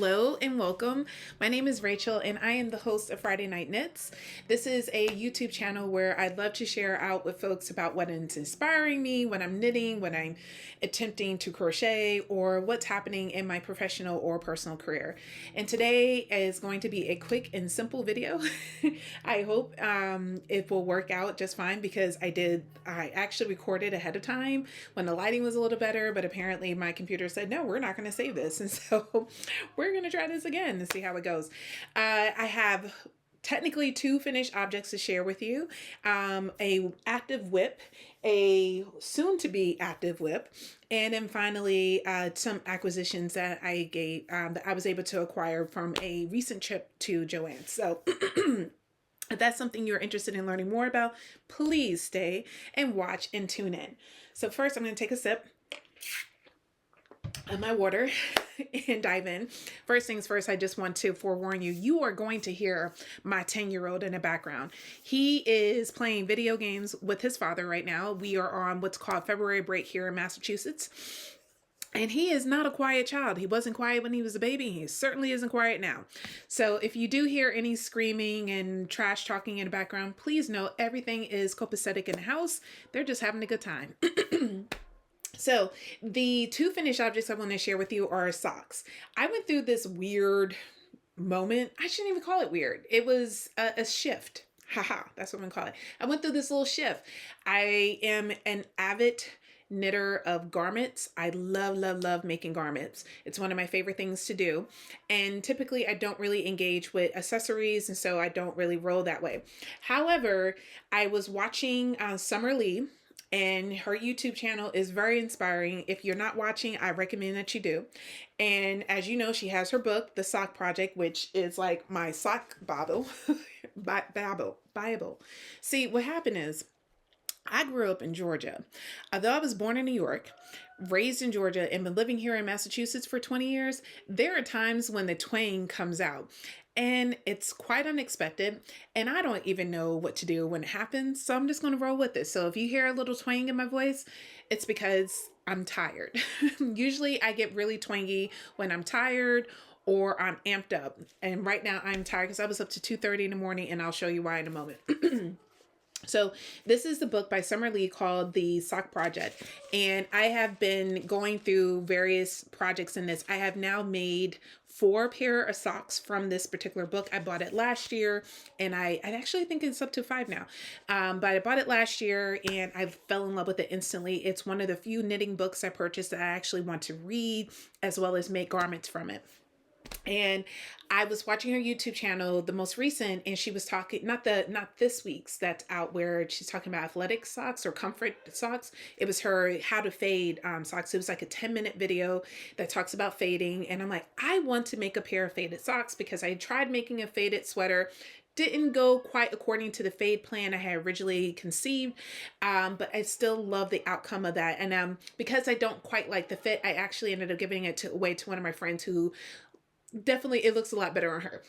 Hello and welcome. My name is Rachel and I am the host of Friday Night Knits. This is a YouTube channel where I'd love to share out with folks about what is inspiring me when I'm knitting, when I'm attempting to crochet, or what's happening in my professional or personal career. And today is going to be a quick and simple video. I hope it will work out just fine because I actually recorded ahead of time when the lighting was a little better, but apparently my computer said, no, we're not going to save this. And so we're going to try this again and see how it goes. I have technically two finished objects to share with you. A active whip, a soon to be active whip, and then finally some acquisitions that I was able to acquire from a recent trip to Joanne. So if that's something you're interested in learning more about, please stay and watch and tune in. So first I'm going to take a sip of my water and dive in. First things first, I just want to forewarn you, you are going to hear my 10-year-old in the background. He is playing video games with his father right now. We are on what's called February break here in Massachusetts. And he is not a quiet child. He wasn't quiet when he was a baby. He certainly isn't quiet now. So if you do hear any screaming and trash talking in the background, please know everything is copacetic in the house. They're just having a good time. So the two finished objects I want to share with you are socks. I went through this weird moment. I shouldn't even call it weird. It was a shift. Haha, that's what I'm going to call it. I went through this little shift. I am an avid knitter of garments. I love making garments. It's one of my favorite things to do. And typically I don't really engage with accessories, and so I don't really roll that way. However, I was watching Summer Lee, and her YouTube channel is very inspiring. If you're not watching, I recommend that you do. And as you know, she has her book, The Sock Project, which is like my sock Bible. Bible. See, what happened is I grew up in Georgia. Although I was born in New York, raised in Georgia, and been living here in Massachusetts for 20 years, there are times when the twang comes out. And it's quite unexpected, and I don't even know what to do when it happens, so I'm just going to roll with it. So if you hear a little twang in my voice, it's because I'm tired. Usually I get really twangy when I'm tired or I'm amped up. And right now I'm tired because I was up to 2:30 in the morning, and I'll show you why in a moment. So this is the book by Summer Lee called The Sock Project. And I have been going through various projects in this. I have now made 4 pair of socks from this particular book. I bought it last year, and I actually think it's up to 5 now. But I bought it last year and I fell in love with it instantly. It's one of the few knitting books I purchased that I actually want to read as well as make garments from it. And I was watching her YouTube channel, the most recent, and she was talking, not this week's that's out, where she's talking about athletic socks or comfort socks. It was her how to fade socks. It was like a 10-minute video that talks about fading. And I'm like, I want to make a pair of faded socks because I tried making a faded sweater. Didn't go quite according to the fade plan I had originally conceived, but I still love the outcome of that. And because I don't quite like the fit, I actually ended up giving it away to one of my friends who definitely, it looks a lot better on her.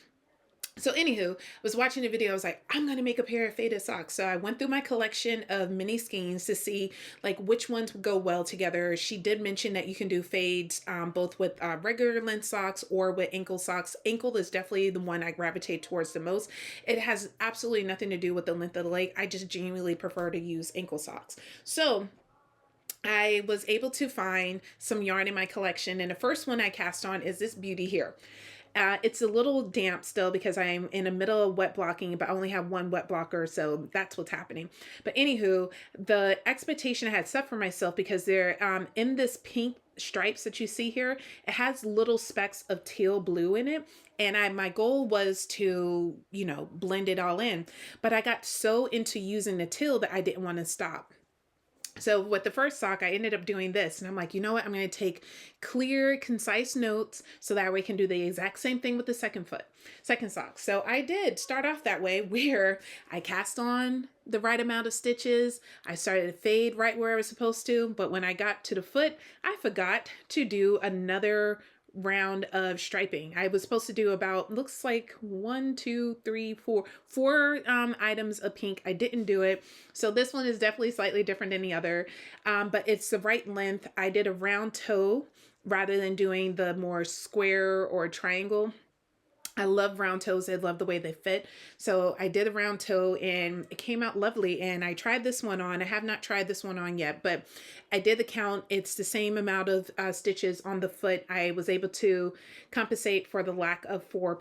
So anywho, I was watching the video. I was like, I'm going to make a pair of faded socks. So I went through my collection of mini skeins to see like which ones would go well together. She did mention that you can do fades both with regular length socks or with ankle socks. Ankle is definitely the one I gravitate towards the most. It has absolutely nothing to do with the length of the leg. I just genuinely prefer to use ankle socks. So I was able to find some yarn in my collection, and the first one I cast on is this beauty here. It's a little damp still because I'm in the middle of wet blocking, but I only have one wet blocker, so that's what's happening. But anywho, the expectation I had set for myself, because they're in this pink stripes that you see here, it has little specks of teal blue in it, and my goal was to, you know, blend it all in, but I got so into using the teal that I didn't want to stop. So with the first sock, I ended up doing this, and I'm like, you know what? I'm going to take clear, concise notes so that way I can do the exact same thing with the second sock. So I did start off that way, where I cast on the right amount of stitches. I started to fade right where I was supposed to, but when I got to the foot, I forgot to do another round of striping. I was supposed to do about, looks like 1, 2, 3, 4 items of pink. I didn't do it. So this one is definitely slightly different than the other, but it's the right length. I did a round toe rather than doing the more square or triangle. I love round toes. I love the way they fit. So I did a round toe and it came out lovely. And I tried this one on. I have not tried this one on yet, but I did the count. It's the same amount of stitches on the foot. I was able to compensate for the lack of four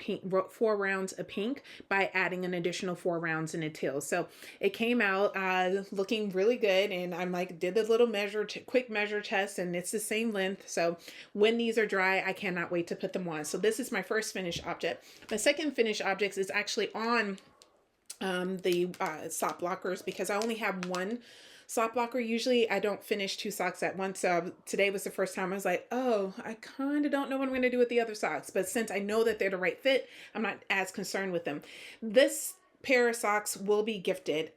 rounds of pink by adding an additional 4 rounds in a tail. So it came out looking really good. And I'm like, did the little quick measure test, and it's the same length. So when these are dry, I cannot wait to put them on. So this is my first finished object. My second finished object is actually on the sock blockers, because I only have one sock blocker. Usually I don't finish 2 socks at once. So today was the first time I was like, oh, I kind of don't know what I'm going to do with the other socks. But since I know that they're the right fit, I'm not as concerned with them. This pair of socks will be gifted.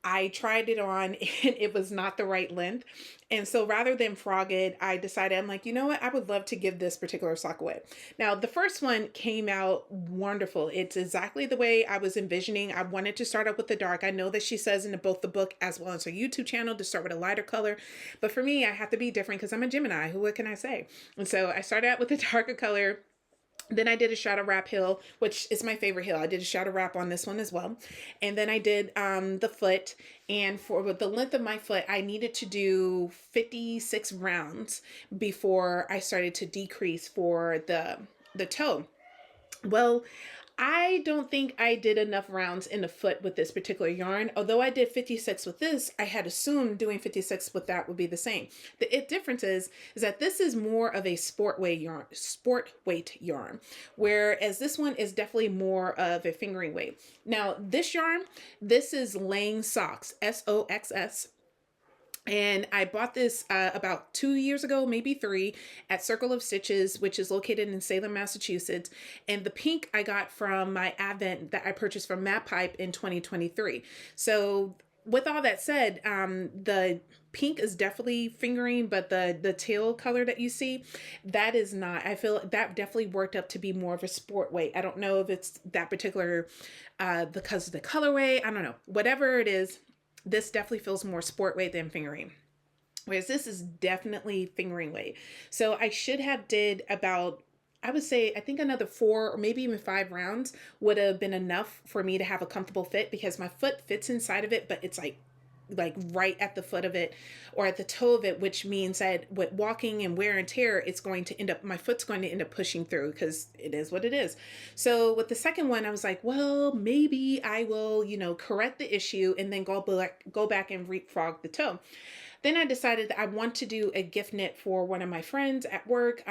I tried it on and it was not the right length. And so rather than frog it, I decided, I'm like, you know what? I would love to give this particular sock away. Now, the first one came out wonderful. It's exactly the way I was envisioning. I wanted to start out with the dark. I know that she says in both the book as well as her YouTube channel to start with a lighter color. But for me, I have to be different because I'm a Gemini. What can I say? And so I started out with a darker color. Then I did a shadow wrap hill, which is my favorite hill. I did a shadow wrap on this one as well. And then I did the foot. And for the length of my foot, I needed to do 56 rounds before I started to decrease for the toe. Well, I don't think I did enough rounds in the foot with this particular yarn. Although I did 56 with this, I had assumed doing 56 with that would be the same. The difference is that this is more of a sport weight yarn, whereas this one is definitely more of a fingering weight. Now, this yarn, this is Laying Socks, SOXS. And I bought this about 2 years ago, maybe 3, at Circle of Stitches, which is located in Salem, Massachusetts. And the pink I got from my Advent that I purchased from Map Pipe in 2023. So with all that said, the pink is definitely fingering, but the tail color that you see, that is not. I feel that definitely worked up to be more of a sport weight. I don't know if it's that particular because of the colorway. I don't know. Whatever it is, this definitely feels more sport weight than fingering. Whereas this is definitely fingering weight. So I should have did about, I would say, I think another 4 or maybe even 5 rounds would have been enough for me to have a comfortable fit, because my foot fits inside of it, but it's like right at the foot of it or at the toe of it, which means that with walking and wear and tear, it's going to end up, my foot's going to end up pushing through, because it is what it is. So with the second one, I was like, well, maybe I will, correct the issue and then go back and refrog the toe. Then I decided that I want to do a gift knit for one of my friends at work.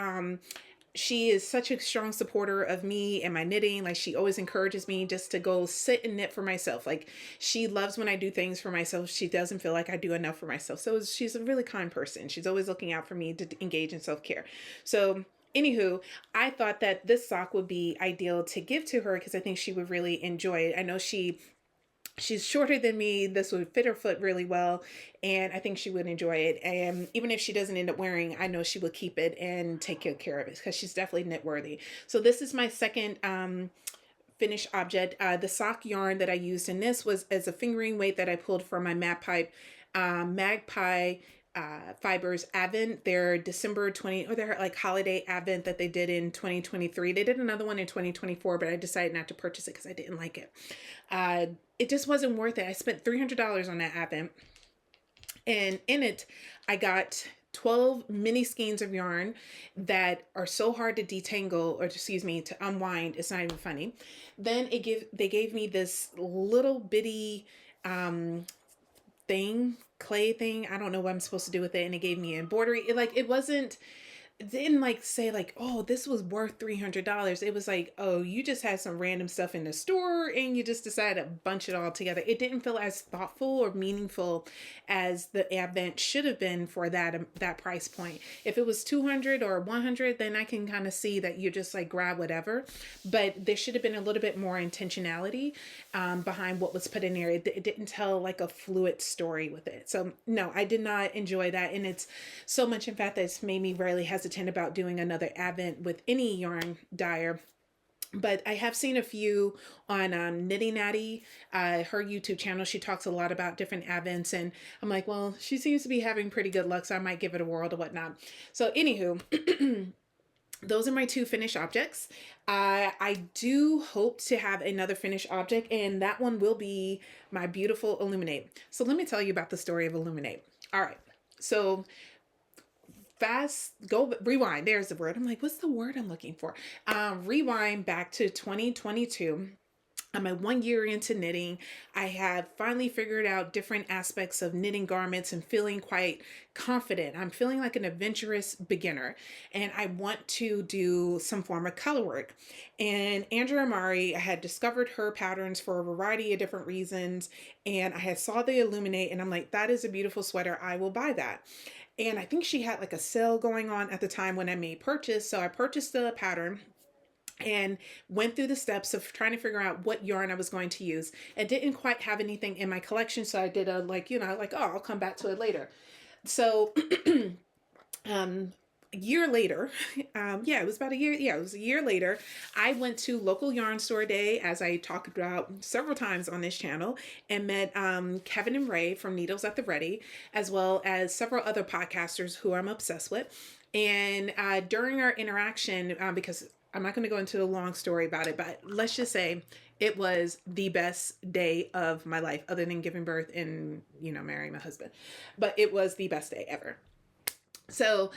She is such a strong supporter of me and my knitting. Like, she always encourages me just to go sit and knit for myself. Like, she loves when I do things for myself. She doesn't feel like I do enough for myself. So she's a really kind person. She's always looking out for me to engage in self-care. So anywho, I thought that this sock would be ideal to give to her, because I think she would really enjoy it. I know she's shorter than me. This would fit her foot really well, and I think she would enjoy it. And even if she doesn't end up wearing, I know she will keep it and take good care of it, because she's definitely knit worthy. So this is my second finished object. The sock yarn that I used in this was as a fingering weight that I pulled from my Map Pipe Magpie Fibers Advent, their December 20, or their like holiday Advent that they did in 2023. They did another one in 2024, but I decided not to purchase it because I didn't like it. It just wasn't worth it. I spent $300 on that Advent, and in it I got 12 mini skeins of yarn that are so hard to detangle, or to unwind. It's not even funny. Then they gave me this little bitty clay thing. I don't know what I'm supposed to do with it. And it gave me embroidery. It didn't like say like, oh, this was worth $300. It was like, oh, you just had some random stuff in the store and you just decided to bunch it all together. It didn't feel as thoughtful or meaningful as the Advent should have been for that price point. If it was $200 or $100, then I can kind of see that you just like grab whatever. But there should have been a little bit more intentionality behind what was put in there. It didn't tell like a fluid story with it. So no, I did not enjoy that. And it's so much, in fact, that it's made me really hesitant about doing another Advent with any yarn dyer. But I have seen a few on Knitting Natty, her YouTube channel. She talks a lot about different advents, and I'm like, well, she seems to be having pretty good luck, so I might give it a whirl or whatnot. So, anywho, those are my two finished objects. I do hope to have another finished object, and that one will be my beautiful Illuminate. So, let me tell you about the story of Illuminate. All right. So, fast go rewind, there's the word. I'm like, what's the word I'm looking for? Rewind back to 2022. I'm at 1 year into knitting. I have finally figured out different aspects of knitting garments and feeling quite confident. I'm feeling like an adventurous beginner, and I want to do some form of color work. And Andrea Mowry, I had discovered her patterns for a variety of different reasons, and I had saw the Illuminate, and I'm like, that is a beautiful sweater. I will buy that. And I think she had like a sale going on at the time when I made purchase. So I purchased the pattern and went through the steps of trying to figure out what yarn I was going to use. I didn't quite have anything in my collection. So I did a like, oh, I'll come back to it later. So a year later, it was about a year. Yeah, it was a year later. I went to local yarn store day, as I talked about several times on this channel, and met Kevin and Ray from Needles at the Ready, as well as several other podcasters who I'm obsessed with. And during our interaction, because I'm not going to go into a long story about it, but let's just say it was the best day of my life, other than giving birth and, marrying my husband. But it was the best day ever. So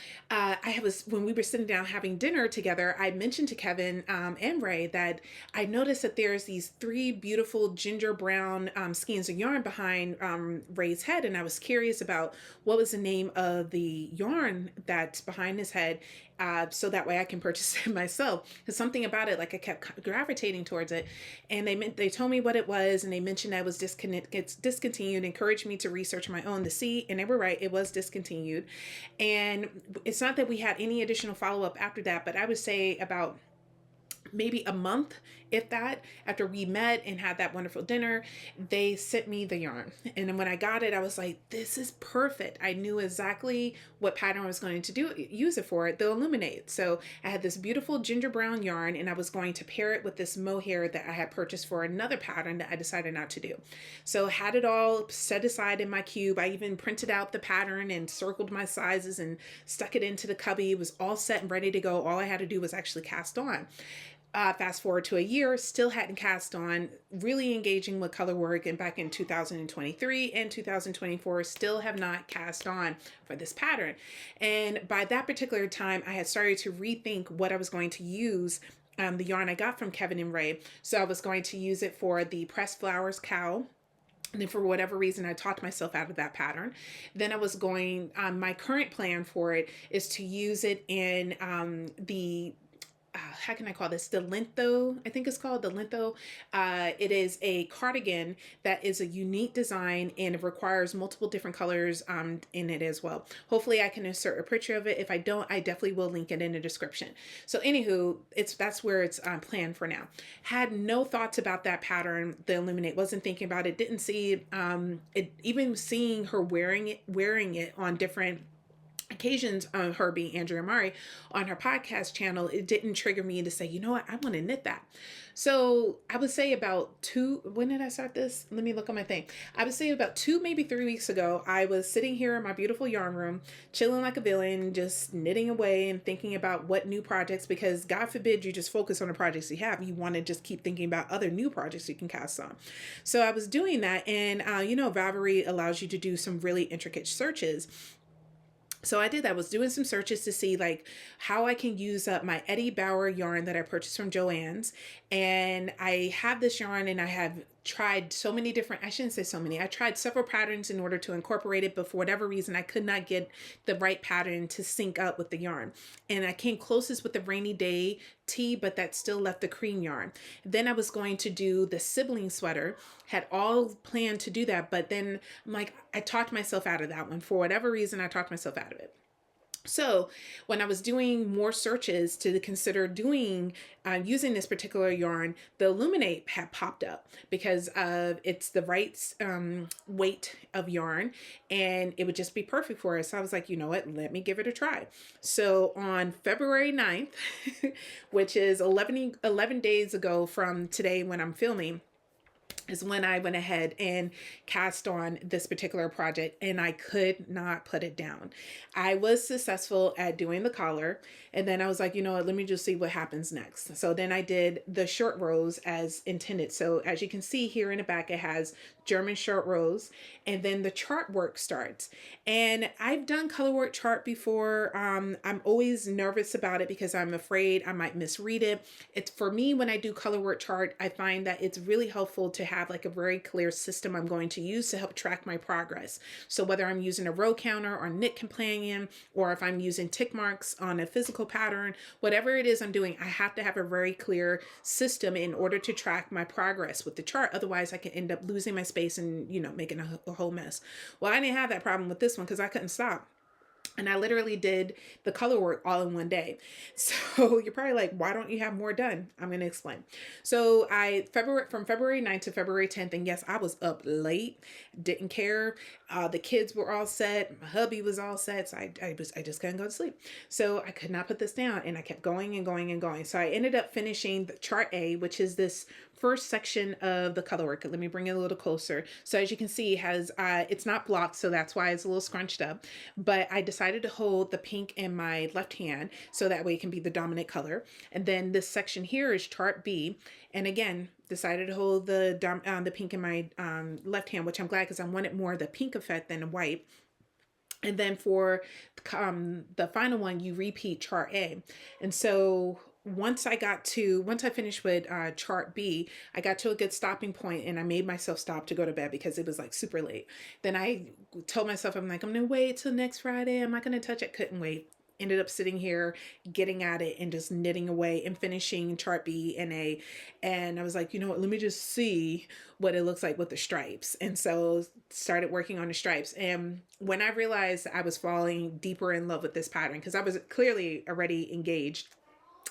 when we were sitting down having dinner together, I mentioned to Kevin and Ray that I noticed that there's these three beautiful ginger brown skeins of yarn behind Ray's head. And I was curious about what was the name of the yarn that's behind his head. So that way I can purchase it myself. Because something about it, like I kept gravitating towards it. And they told me what it was, and they mentioned that it was discontinued, encouraged me to research my own to see, and they were right, it was discontinued. And it's not that we had any additional follow-up after that, but I would say about maybe a month, if that, after we met and had that wonderful dinner, they sent me the yarn. And then when I got it, I was like, this is perfect. I knew exactly what pattern I was going to use it for, the Illuminate. So I had this beautiful ginger brown yarn, and I was going to pair it with this mohair that I had purchased for another pattern that I decided not to do. So had it all set aside in my cube. I even printed out the pattern and circled my sizes and stuck it into the cubby. It was all set and ready to go. All I had to do was actually cast on. Fast forward to a year, still hadn't cast on, really engaging with color work, and back in 2023 and 2024, still have not cast on for this pattern. And by that particular time, I had started to rethink what I was going to use the yarn I got from Kevin and Ray. So I was going to use it for the Pressed Flowers cowl. And then for whatever reason, I talked myself out of that pattern. Then I was going, my current plan for it is to use it in how can I call this? The Lintho, I think it's called the Lintho. It is a cardigan that is a unique design, and it requires multiple different colors in it as well. Hopefully I can insert a picture of it. If I don't, I definitely will link it in the description. So anywho, that's where it's planned for now. Had no thoughts about that pattern, the Illuminate. Wasn't thinking about it. Didn't see it. Even seeing her wearing it on different occasions, her being Andrea Mowry, on her podcast channel, it didn't trigger me to say, you know what, I want to knit that. So I would say about when did I start this? Let me look on my thing. I would say about 2, maybe 3 weeks ago, I was sitting here in my beautiful yarn room, chilling like a villain, just knitting away and thinking about what new projects, because God forbid you just focus on the projects you have. You want to just keep thinking about other new projects you can cast on. So I was doing that, and Ravelry allows you to do some really intricate searches. So I did that. I was doing some searches to see like how I can use up my Eddie Bauer yarn that I purchased from Joann's. And I have this yarn, and I have tried so many different, I shouldn't say so many, I tried several patterns in order to incorporate it, but for whatever reason, I could not get the right pattern to sync up with the yarn. And I came closest with the Rainy Day tee, but that still left the cream yarn. Then I was going to do the sibling sweater, had all planned to do that, but then I'm like, I talked myself out of that one. For whatever reason, I talked myself out of it. So when I was doing more searches to consider doing using this particular yarn, the Illuminate had popped up because of it's the right weight of yarn, and it would just be perfect for us. So I was like, you know what, let me give it a try. So on February 9th, which is 11 days ago from today when I'm filming, is when I went ahead and cast on this particular project, and I could not put it down. I was successful at doing the collar, and then I was like, you know what, let me just see what happens next. So then I did the short rows as intended. So as you can see here in the back, it has German short rows, and then the chart work starts. And I've done color work chart before. I'm always nervous about it because I'm afraid I might misread it. It's for me, when I do color work chart, I find that it's really helpful to have like a very clear system I'm going to use to help track my progress. So whether I'm using a row counter or knit companion, or if I'm using tick marks on a physical pattern, whatever it is I'm doing, I have to have a very clear system in order to track my progress with the chart. Otherwise I can end up losing my space and, you know, making a whole mess. Well, I didn't have that problem with this one because I couldn't stop. And I literally did the color work all in one day. So you're probably like, why don't you have more done? I'm going to explain. So from February 9th to February 10th, and yes, I was up late, didn't care. The kids were all set. My hubby was all set. So I just couldn't go to sleep. So I could not put this down, and I kept going and going and going. So I ended up finishing the chart A, which is this first section of the color work. Let me bring it a little closer. So as you can see, it has it's not blocked, so that's why it's a little scrunched up. But I decided to hold the pink in my left hand so that way it can be the dominant color. And then this section here is chart B. And again, decided to hold the pink in my left hand, which I'm glad because I wanted more of the pink effect than the white. And then for the final one, you repeat chart A. And so once I finished with chart B, I got to a good stopping point, and I made myself stop to go to bed because it was like super late. Then I told myself, I'm like, I'm gonna wait till next Friday. I'm not gonna touch it. Couldn't wait. Ended up sitting here, getting at it, and just knitting away and finishing chart B and A. And I was like, you know what? Let me just see what it looks like with the stripes. And so started working on the stripes. And when I realized I was falling deeper in love with this pattern, because I was clearly already engaged,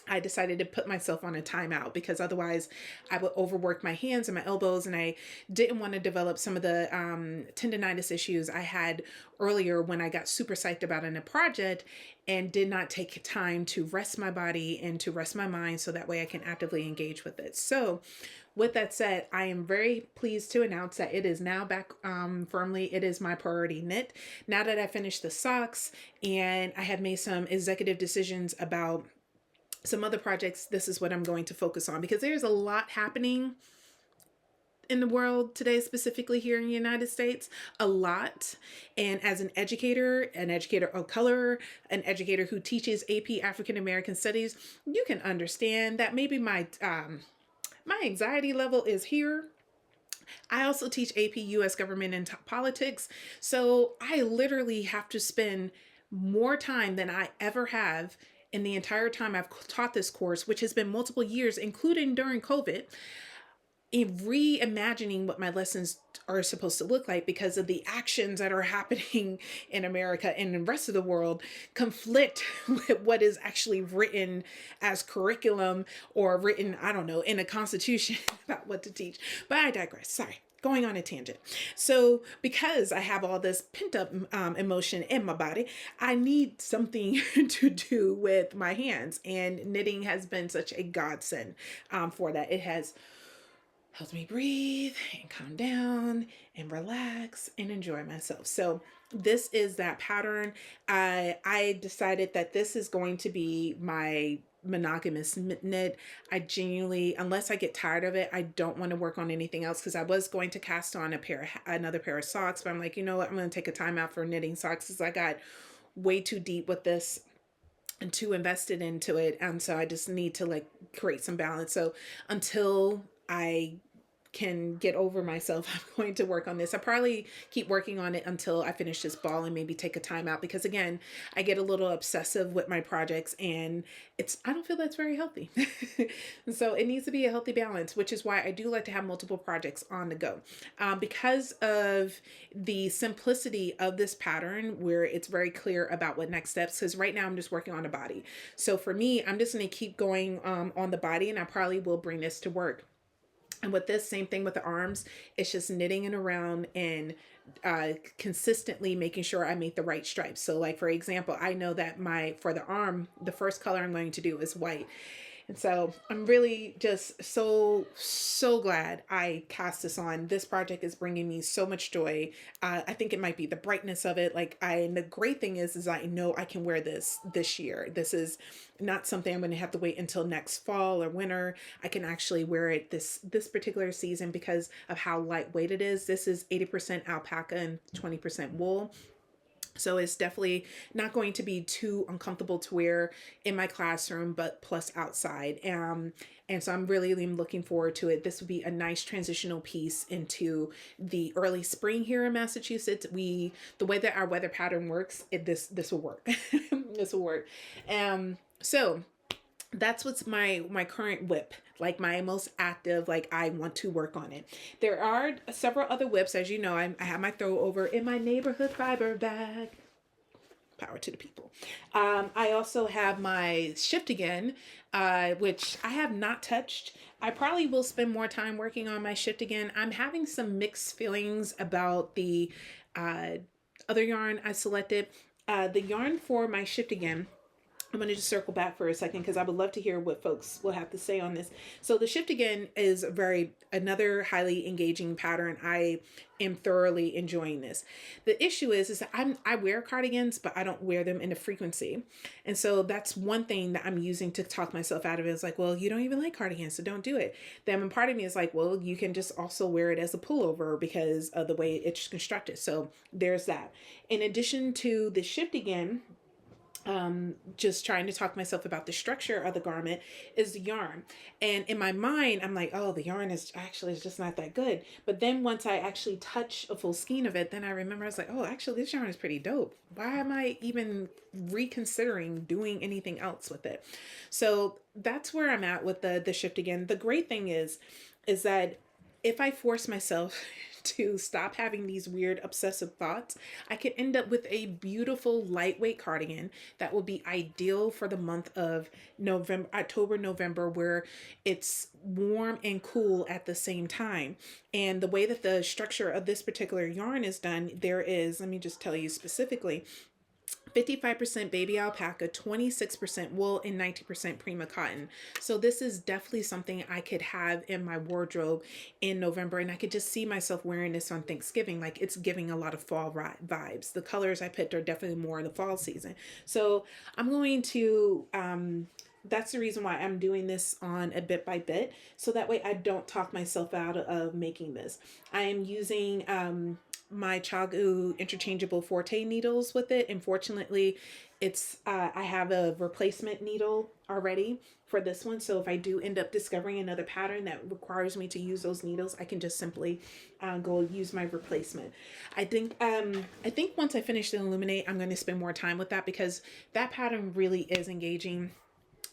I decided to put myself on a timeout because otherwise I would overwork my hands and my elbows, and I didn't want to develop some of the tendonitis issues I had earlier when I got super psyched about in a project and did not take time to rest my body and to rest my mind so that way I can actively engage with it. So with that said, I am very pleased to announce that it is now back firmly. It is my priority knit. Now that I finished the socks and I have made some executive decisions about some other projects, this is what I'm going to focus on because there's a lot happening in the world today, specifically here in the United States, a lot. And as an educator of color, an educator who teaches AP African American Studies, you can understand that maybe my anxiety level is here. I also teach AP US Government and Politics, so I literally have to spend more time than I ever have in the entire time I've taught this course, which has been multiple years, including during COVID, in reimagining what my lessons are supposed to look like because of the actions that are happening in America and the rest of the world conflict with what is actually written as curriculum or written, I don't know, in a constitution about what to teach. But I digress. Sorry. Going on a tangent. So because I have all this pent up emotion in my body, I need something to do with my hands. And knitting has been such a godsend for that. It has helped me breathe and calm down and relax and enjoy myself. So this is that pattern. I decided that this is going to be my monogamous knit. I genuinely, unless I get tired of it, I don't want to work on anything else because I was going to cast on another pair of socks, but I'm like, you know what, I'm going to take a time out for knitting socks because I got way too deep with this and too invested into it. And so I just need to like create some balance. So until I can get over myself, I'm going to work on this. I probably keep working on it until I finish this ball and maybe take a time out, because again, I get a little obsessive with my projects, and I don't feel that's very healthy. So it needs to be a healthy balance, which is why I do like to have multiple projects on the go. Because of the simplicity of this pattern, where it's very clear about what next steps, because right now I'm just working on a body. So for me, I'm just going to keep going on the body, and I probably will bring this to work. And with this, same thing with the arms, it's just knitting it around and consistently making sure I make the right stripes. So like, for example, I know that for the arm, the first color I'm going to do is white. And so I'm really just so glad I cast this on. This project is bringing me so much joy. I think it might be the brightness of it. And the great thing is I know I can wear this year. This is not something I'm going to have to wait until next fall or winter. I can actually wear it this particular season because of how lightweight it is. This is 80% alpaca and 20% wool. So it's definitely not going to be too uncomfortable to wear in my classroom, but plus outside. And so I'm really looking forward to it. This would be a nice transitional piece into the early spring here in Massachusetts. The way that our weather pattern works, this will work. This will work. So that's what's my current whip, like my most active, like I want to work on it. There are several other whips, as you know. I have my throw over in my neighborhood fiber bag. Power to the people. I also have my Shift Again, which I have not touched. I probably will spend more time working on my Shift Again. I'm having some mixed feelings about the other yarn I selected. The yarn for my Shift Again, I'm going to just circle back for a second because I would love to hear what folks will have to say on this. So the Shift Again is another highly engaging pattern. I am thoroughly enjoying this. The issue is that I wear cardigans, but I don't wear them in a frequency. And so that's one thing that I'm using to talk myself out of it. It's like, well, you don't even like cardigans, so don't do it. Then part of me is like, well, you can just also wear it as a pullover because of the way it's constructed. So there's that. In addition to the Shift Again, just trying to talk myself about the structure of the garment, is the yarn. And in my mind, I'm like, oh, the yarn is just not that good. But then once I actually touch a full skein of it, then I remember I was like, oh, actually this yarn is pretty dope. Why am I even reconsidering doing anything else with it? So that's where I'm at with the Shift Again. The great thing is that if I force myself to stop having these weird obsessive thoughts, I could end up with a beautiful lightweight cardigan that will be ideal for the month of October, November, where it's warm and cool at the same time. And the way that the structure of this particular yarn is done, let me just tell you specifically, 55% baby alpaca, 26% wool, and 90% Prima cotton. So this is definitely something I could have in my wardrobe in November, and I could just see myself wearing this on Thanksgiving. Like, it's giving a lot of fall vibes. The colors I picked are definitely more in the fall season. So I'm going to that's the reason why I'm doing this on a bit by bit, so that way I don't talk myself out of making this. I am using my CHAOGU interchangeable Forte needles with it. Unfortunately, I have a replacement needle already for this one. So if I do end up discovering another pattern that requires me to use those needles, I can just simply go use my replacement. I think once I finish the Illuminate, I'm going to spend more time with that because that pattern really is engaging.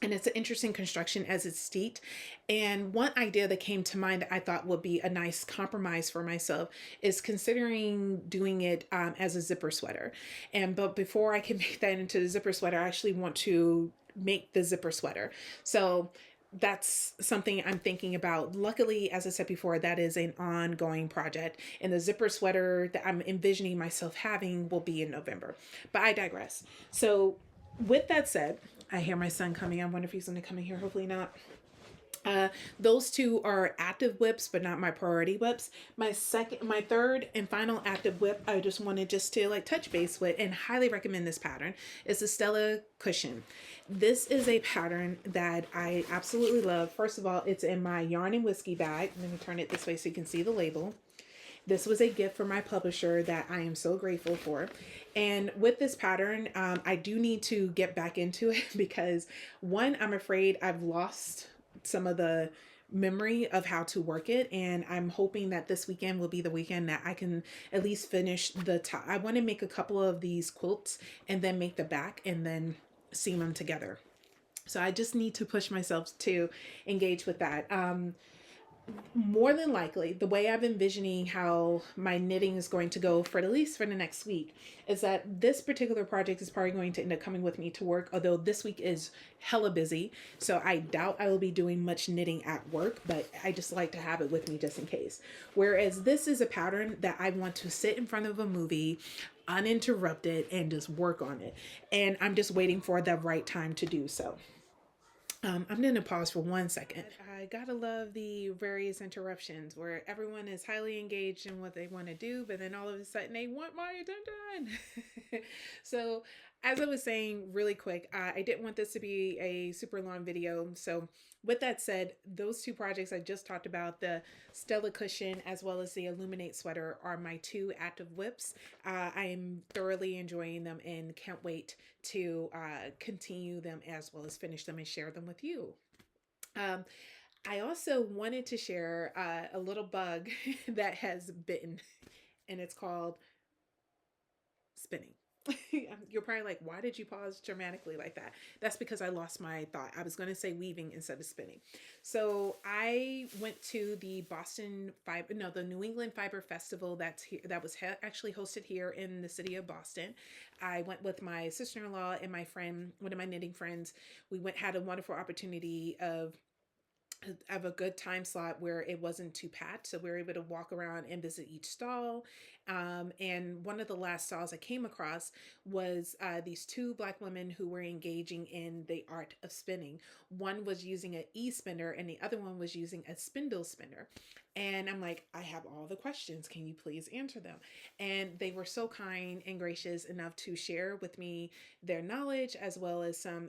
And it's an interesting construction as it's steeped. And one idea that came to mind that I thought would be a nice compromise for myself is considering doing it as a zipper sweater. But before I can make that into the zipper sweater, I actually want to make the zipper sweater. So that's something I'm thinking about. Luckily, as I said before, that is an ongoing project. And the zipper sweater that I'm envisioning myself having will be in November. But I digress. So with that said, I hear my son coming. I wonder if he's going to come in here. Hopefully not. Those two are active whips, but not my priority whips. My third and final active whip, I just wanted to touch base with and highly recommend this pattern, is the Stella cushion. This is a pattern that I absolutely love. First of all, it's in my yarn and whiskey bag. Let me turn it this way so you can see the label. This was a gift from my publisher that I am so grateful for. And with this pattern, I do need to get back into it because one, I'm afraid I've lost some of the memory of how to work it. And I'm hoping that this weekend will be the weekend that I can at least finish the top. I want to make a couple of these quilts and then make the back and then seam them together. So I just need to push myself to engage with that. More than likely, the way I'm envisioning how my knitting is going to go for at least for the next week is that this particular project is probably going to end up coming with me to work, although this week is hella busy. So I doubt I will be doing much knitting at work, but I just like to have it with me just in case. Whereas this is a pattern that I want to sit in front of a movie uninterrupted and just work on it. And I'm just waiting for the right time to do so. I'm going to pause for 1 second. I gotta love the various interruptions where everyone is highly engaged in what they want to do, but then all of a sudden they want my attention. So, as I was saying really quick, I didn't want this to be a super long video. So, with that said, those two projects I just talked about, the Stella cushion as well as the Illuminate sweater, are my two active whips. I am thoroughly enjoying them and can't wait to continue them as well as finish them and share them with you. Um, I also wanted to share a little bug that has bitten, and it's called spinning. You're probably like, why did you pause dramatically like that? That's because I lost my thought. I was going to say weaving instead of spinning. So I went to the the New England Fiber Festival that's here. That was actually hosted here in the city of Boston. I went with my sister-in-law and my friend, one of my knitting friends. We had a wonderful opportunity of a good time slot where it wasn't too packed. So we were able to walk around and visit each stall. And one of the last stalls I came across was these two Black women who were engaging in the art of spinning. One was using an e-spinner and the other one was using a spindle spinner. And I'm like, I have all the questions. Can you please answer them? And they were so kind and gracious enough to share with me their knowledge as well as some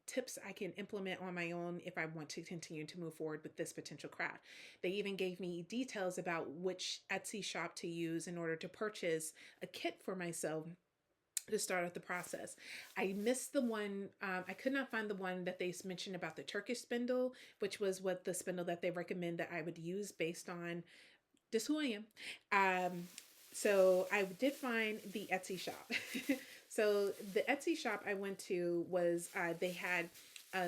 tips I can implement on my own if I want to continue to move forward with this potential craft. They even gave me details about which Etsy shop to use in order to purchase a kit for myself to start out the process. I missed the one, I could not find the one that they mentioned about the Turkish spindle, which was what the spindle that they recommend that I would use based on just who I am. So I did find the Etsy shop. So the Etsy shop I went to was, they had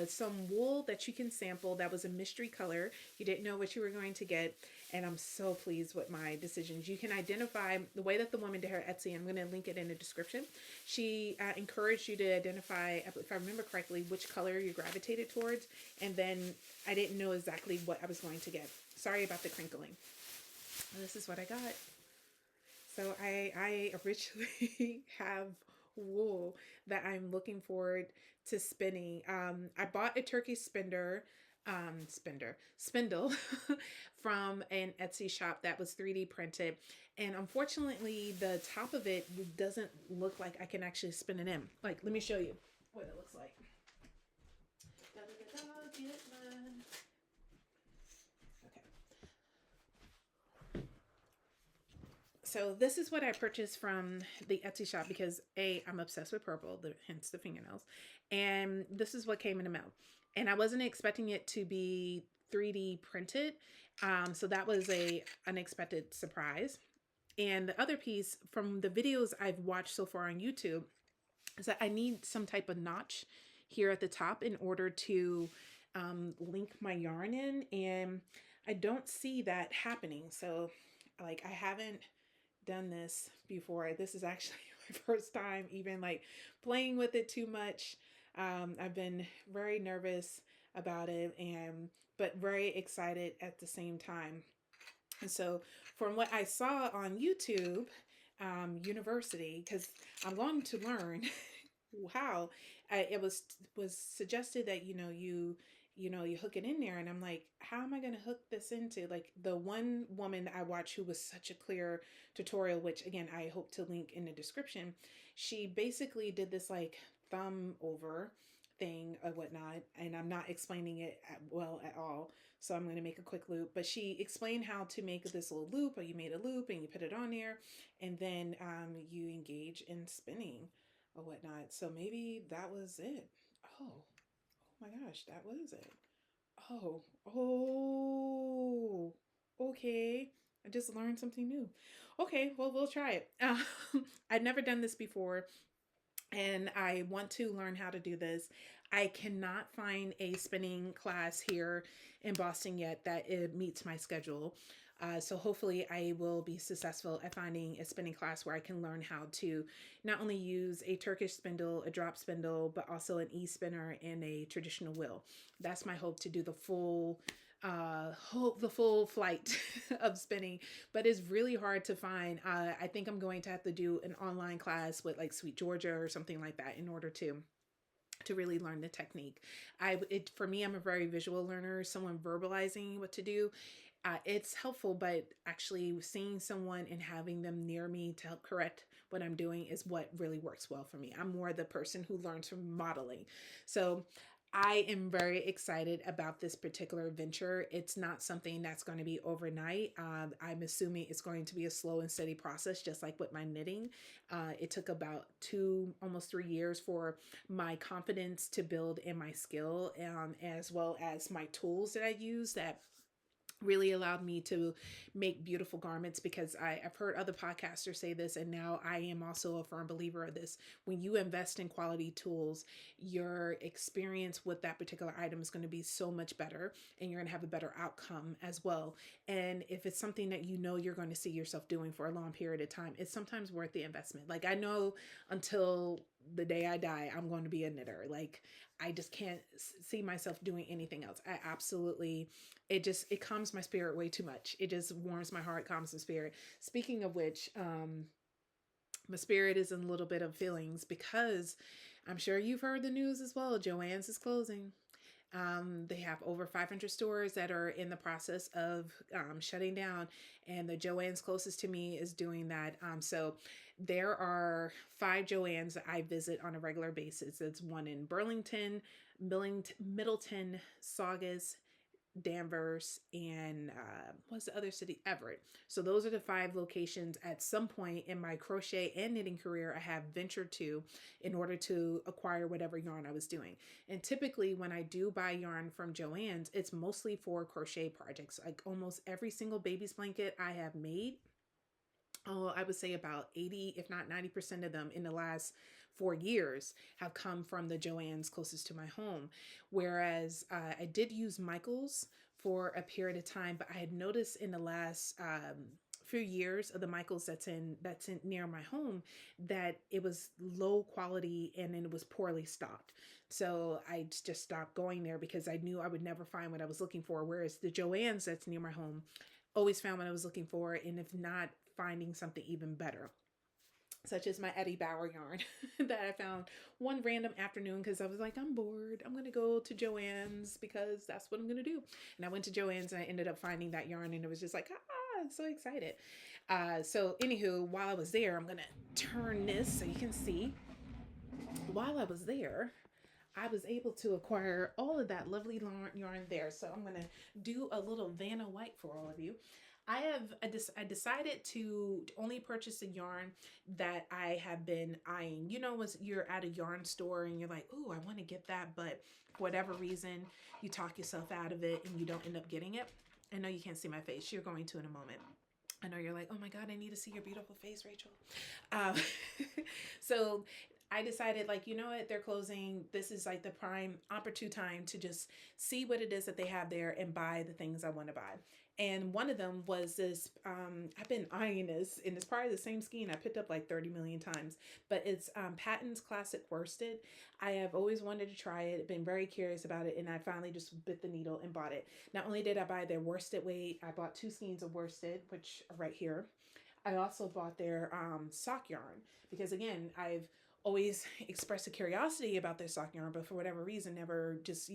some wool that you can sample that was a mystery color. You didn't know what you were going to get. And I'm so pleased with my decisions. You can identify the way that the woman did her Etsy. I'm going to link it in the description. She encouraged you to identify, if I remember correctly, which color you gravitated towards. And then I didn't know exactly what I was going to get. Sorry about the crinkling. This is what I got. So I originally have wool that I'm looking forward to spinning. I bought a turkey spindle from an Etsy shop that was 3D printed. And unfortunately, the top of it doesn't look like I can actually spin it in. Like, let me show you what it looks like. So this is what I purchased from the Etsy shop because I'm obsessed with purple, hence the fingernails. And this is what came in the mail. And I wasn't expecting it to be 3D printed. So that was a unexpected surprise. And the other piece from the videos I've watched so far on YouTube is that I need some type of notch here at the top in order to link my yarn in. And I don't see that happening. So like I haven't done this before. This is actually my first time even like playing with it too much. I've been very nervous about it but very excited at the same time. And so from what I saw on YouTube, University, because I'm going to learn how it was suggested that you hook it in there, and I'm like, how am I going to hook this into, like, the one woman I watched who was such a clear tutorial, which again I hope to link in the description. She basically did this like thumb over thing or whatnot, and I'm not explaining it well at all, so I'm going to make a quick loop. But she explained how to make this little loop, or you made a loop and you put it on there, and then you engage in spinning or whatnot. So maybe that was it. Oh my gosh, that was it. Oh, oh, okay. I just learned something new. Okay, well, we'll try it. I'd never done this before, and I want to learn how to do this. I cannot find a spinning class here in Boston yet that it meets my schedule. So hopefully I will be successful at finding a spinning class where I can learn how to not only use a Turkish spindle, a drop spindle, but also an e-spinner and a traditional wheel. That's my hope, to do the full flight of spinning, but it's really hard to find. I think I'm going to have to do an online class with like Sweet Georgia or something like that in order to really learn the technique. For me, I'm a very visual learner. Someone verbalizing what to do, it's helpful, but actually seeing someone and having them near me to help correct what I'm doing is what really works well for me. I'm more the person who learns from modeling. So I am very excited about this particular venture. It's not something that's going to be overnight. I'm assuming it's going to be a slow and steady process, just like with my knitting. It took about almost 3 years for my confidence to build in my skill, as well as my tools that I use that really allowed me to make beautiful garments. Because I've heard other podcasters say this, and now I am also a firm believer of this. When you invest in quality tools, your experience with that particular item is going to be so much better, and you're going to have a better outcome as well. And if it's something that you know you're going to see yourself doing for a long period of time, it's sometimes worth the investment. Like, I know until the day I die, I'm going to be a knitter. Like, I just can't see myself doing anything else. I absolutely, it calms my spirit way too much. It just warms my heart, calms the spirit. Speaking of which, my spirit is in a little bit of feelings because I'm sure you've heard the news as well. Joann's is closing. They have over 500 stores that are in the process of shutting down, and the Joann's closest to me is doing that. So there are 5 Joann's that I visit on a regular basis. It's one in Burlington, Middleton, Saugus, Danvers, and what's the other city? Everett. So those are the 5 locations. At some point in my crochet and knitting career, I have ventured to in order to acquire whatever yarn I was doing. And typically when I do buy yarn from Joann's, it's mostly for crochet projects. Like almost every single baby's blanket I have made, I would say about 80, if not 90% of them in the last 4 years have come from the Joann's closest to my home. Whereas I did use Michael's for a period of time, but I had noticed in the last few years of the Michael's that's in near my home that it was low quality and then it was poorly stocked. So I just stopped going there because I knew I would never find what I was looking for. Whereas the Joann's that's near my home always found what I was looking for, and if not, finding something even better, such as my Eddie Bauer yarn that I found one random afternoon because I was like, I'm bored. I'm going to go to Joann's because that's what I'm going to do. And I went to Joann's and I ended up finding that yarn, and it was just like, I'm so excited. So anywho, while I was there, I'm going to turn this so you can see. While I was there, I was able to acquire all of that lovely yarn there. So I'm going to do a little Vanna White for all of you. I decided to only purchase a yarn that I have been eyeing. You know, was you're at a yarn store and you're like, oh, I want to get that, but for whatever reason, you talk yourself out of it and you don't end up getting it. I know you can't see my face. You're going to in a moment. I know you're like, oh my God, I need to see your beautiful face, Rachel. Um, so I decided, like, you know what, they're closing. This is like the prime opportune time to just see what it is that they have there and buy the things I want to buy. And one of them was this, I've been eyeing this, and it's probably the same skein I picked up like 30 million times, but it's Patton's Classic Worsted. I have always wanted to try it, been very curious about it, and I finally just bit the needle and bought it. Not only did I buy their worsted weight, I bought 2 skeins of worsted, which are right here. I also bought their sock yarn because, again, I've always expressed a curiosity about their sock yarn, but for whatever reason, never just,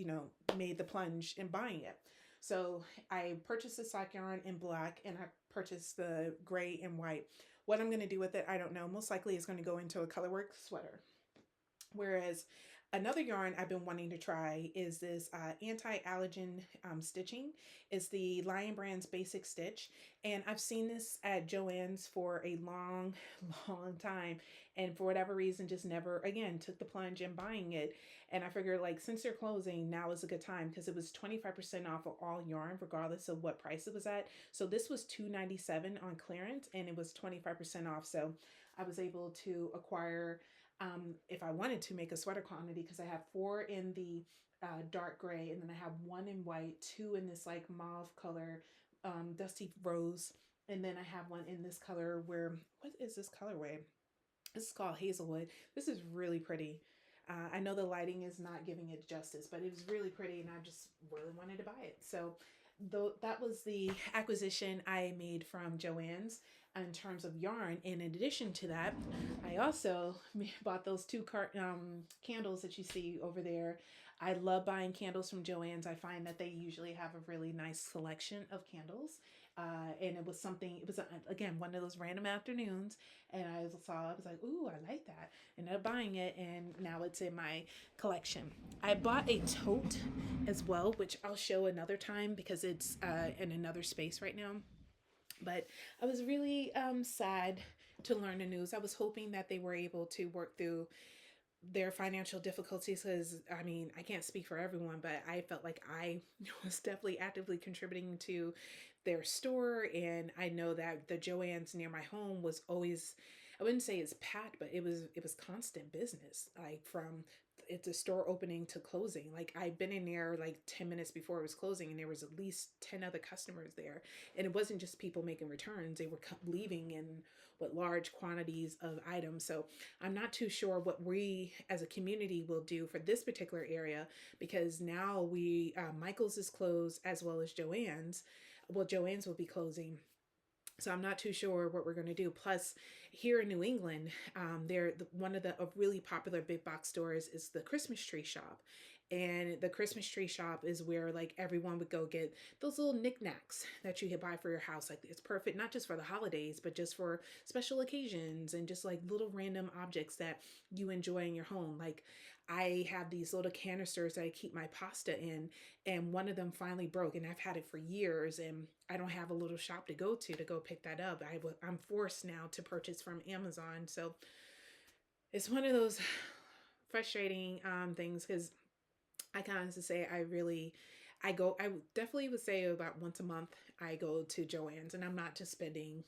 made the plunge in buying it. So I purchased the sock yarn in black and I purchased the gray and white. What I'm going to do with it, I don't know. Most likely it's going to go into a colorwork sweater. Whereas Another yarn I've been wanting to try is this anti-allergen stitching. It's the Lion Brand's Basic Stitch. And I've seen this at Joann's for a long, long time. And for whatever reason, just never, again, took the plunge in buying it. And I figured, like, since they're closing, now is a good time because it was 25% off of all yarn, regardless of what price it was at. So this was $2.97 on clearance and it was 25% off. So I was able to acquire if I wanted to make a sweater quantity, because I have 4 in the dark gray, and then I have 1 in white, 2 in this like mauve color, dusty rose, and then I have 1 in this color where, what is this colorway? This is called Hazelwood. This is really pretty. I know the lighting is not giving it justice, but it was really pretty and I just really wanted to buy it. So though that was the acquisition I made from Joann's in terms of yarn. In addition to that, I also bought those 2 candles that you see over there. I love buying candles from Joann's. I find that they usually have a really nice selection of candles. And it was something, it was, again, one of those random afternoons. And I was like, ooh, I like that. Ended up buying it. And now it's in my collection. I bought a tote as well, which I'll show another time because it's in another space right now. But I was really sad to learn the news. I was hoping that they were able to work through their financial difficulties, because I mean, I can't speak for everyone, but I felt like I was definitely actively contributing to their store. And I know that the Joann's near my home was always, I wouldn't say it's packed, but it was constant business, like from it's a store opening to closing. Like I'd been in there like 10 minutes before it was closing and there was at least 10 other customers there. And it wasn't just people making returns, they were leaving in what large quantities of items. So I'm not too sure what we as a community will do for this particular area, because now Michael's is closed as well as Joann's. Well, Joann's will be closing. So I'm not too sure what we're going to do. Plus, here in New England, one of the really popular big box stores is the Christmas Tree Shop. And the Christmas Tree Shop is where like everyone would go get those little knickknacks that you could buy for your house. Like it's perfect, not just for the holidays, but just for special occasions and just like little random objects that you enjoy in your home. Like I have these little canisters that I keep my pasta in, and one of them finally broke, and I've had it for years, and I don't have a little shop to go pick that up. I'm forced now to purchase from Amazon. So it's one of those frustrating things, because I can honestly say I definitely would say about once a month I go to Joann's, and I'm not just spending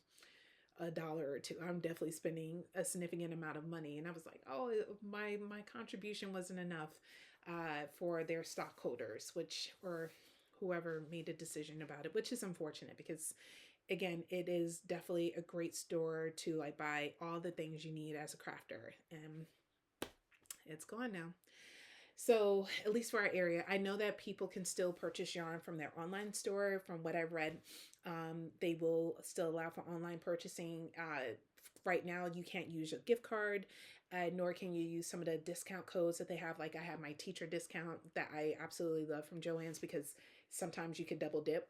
$1 or $2. I'm definitely spending a significant amount of money. And I was like, oh, my contribution wasn't enough for their stockholders, or whoever made a decision about it, which is unfortunate because again, it is definitely a great store to like buy all the things you need as a crafter, and it's gone now. So, at least for our area, I know that people can still purchase yarn from their online store. From what I've read, they will still allow for online purchasing. Right now, you can't use your gift card, nor can you use some of the discount codes that they have. Like I have my teacher discount that I absolutely love from Joann's, because sometimes you can double dip.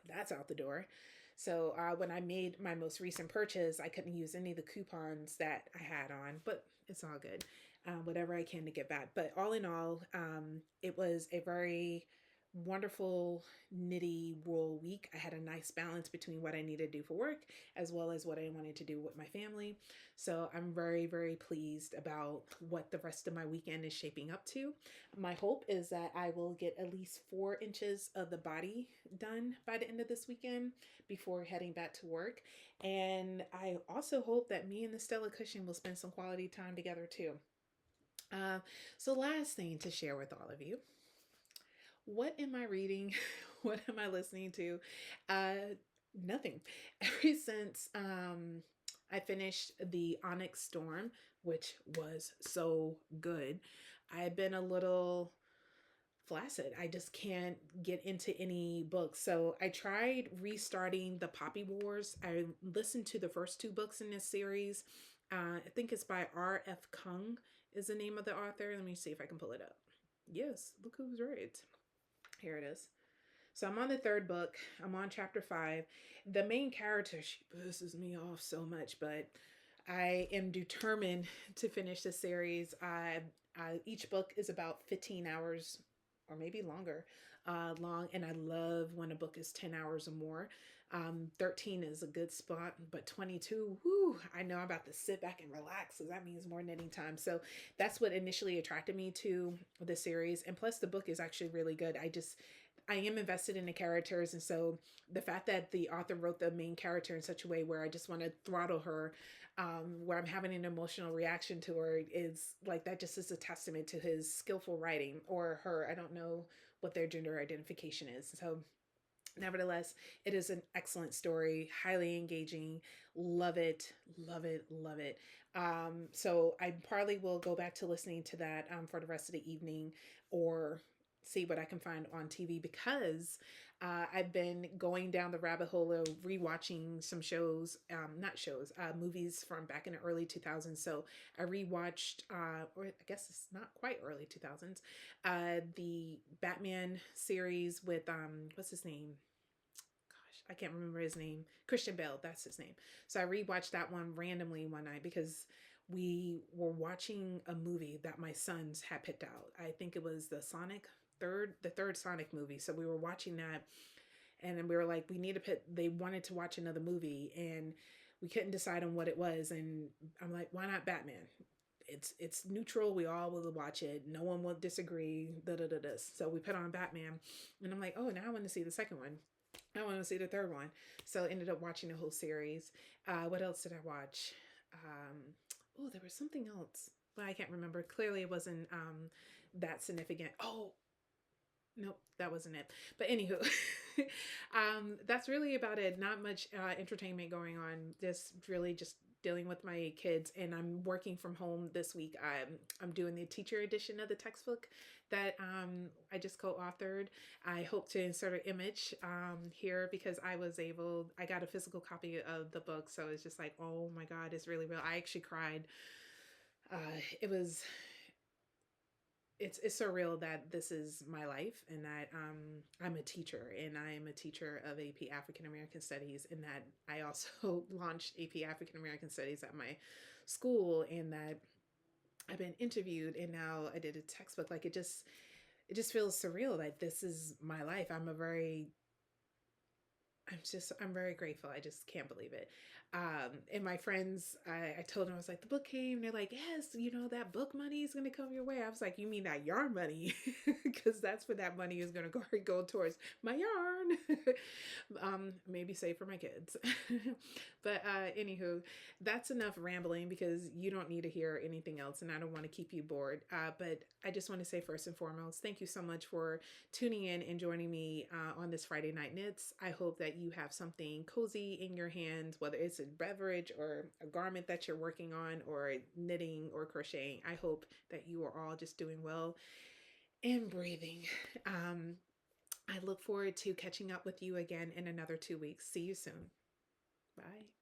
That's out the door. So when I made my most recent purchase, I couldn't use any of the coupons that I had on, but it's all good. Whatever I can to get back. But all in all, it was a very wonderful knitty wool week. I had a nice balance between what I needed to do for work as well as what I wanted to do with my family. So I'm very, very pleased about what the rest of my weekend is shaping up to. My hope is that I will get at least 4 inches of the body done by the end of this weekend before heading back to work. And I also hope that me and the Stella cushion will spend some quality time together too. So last thing to share with all of you, what am I reading? What am I listening to? Nothing. Ever since I finished the Onyx Storm, which was so good, I've been a little flaccid. I just can't get into any books. So I tried restarting the Poppy Wars. I listened to the first 2 books in this series. I think it's by R.F. Kung is the name of the author. Let me see if I can pull it up. Yes, look who's right. Here it is. So I'm on the 3rd book. I'm on chapter 5. The main character, she pisses me off so much, but I am determined to finish the series. Each book is about 15 hours or maybe longer long. And I love when a book is 10 hours or more. 13 is a good spot, but 22, whoo, I know I'm about to sit back and relax because that means more knitting time. So that's what initially attracted me to the series. And plus, the book is actually really good. I am invested in the characters. And so the fact that the author wrote the main character in such a way where I just want to throttle her, where I'm having an emotional reaction to her, is like that just is a testament to his skillful writing, or her. I don't know what their gender identification is. So nevertheless, it is an excellent story, highly engaging. Love it, love it, love it. So I probably will go back to listening to that for the rest of the evening, or see what I can find on TV, because I've been going down the rabbit hole of rewatching some shows, not shows, movies from back in the early 2000s. So I rewatched, or I guess it's not quite early 2000s, the Batman series with, what's his name? Gosh, I can't remember his name. Christian Bale, that's his name. So I rewatched that one randomly one night because we were watching a movie that my sons had picked out. I think it was the third Sonic movie. So we were watching that, and then we were like, we need to pick. They wanted to watch another movie, and we couldn't decide on what it was. And I'm like, why not Batman? It's neutral. We all will watch it. No one will disagree. Da da da da. So we put on Batman, and I'm like, oh, now I want to see the second one. I want to see the third one. So I ended up watching the whole series. What else did I watch? Oh, there was something else, but I can't remember. Clearly, it wasn't that significant. Oh, nope, that wasn't it. But anywho, that's really about it. Not much entertainment going on. Just really just dealing with my kids, and I'm working from home this week. I'm doing the teacher edition of the textbook that I just co-authored. I hope to insert an image here, because I got a physical copy of the book, so it's just like, oh my God, it's really real. I actually cried. It was it's surreal that this is my life, and that I'm a teacher, and I am a teacher of AP African American Studies, and that I also launched AP African American Studies at my school, and that I've been interviewed, and now I did a textbook. Like it just feels surreal that this is my life. I'm very grateful. I just can't believe it. And my friends, I told them, I was like, the book came. They're like, yes, that book money is going to come your way. I was like, you mean that yarn money? Because that's what that money is going to go towards, my yarn. Maybe save for my kids. But anywho, that's enough rambling, because you don't need to hear anything else, and I don't want to keep you bored. But I just want to say, first and foremost, thank you so much for tuning in and joining me on this Friday Night Knits. I hope that you have something cozy in your hands, whether it's a beverage or a garment that you're working on, or knitting or crocheting. I hope that you are all just doing well and breathing. I look forward to catching up with you again in another 2 weeks. See you soon. Bye.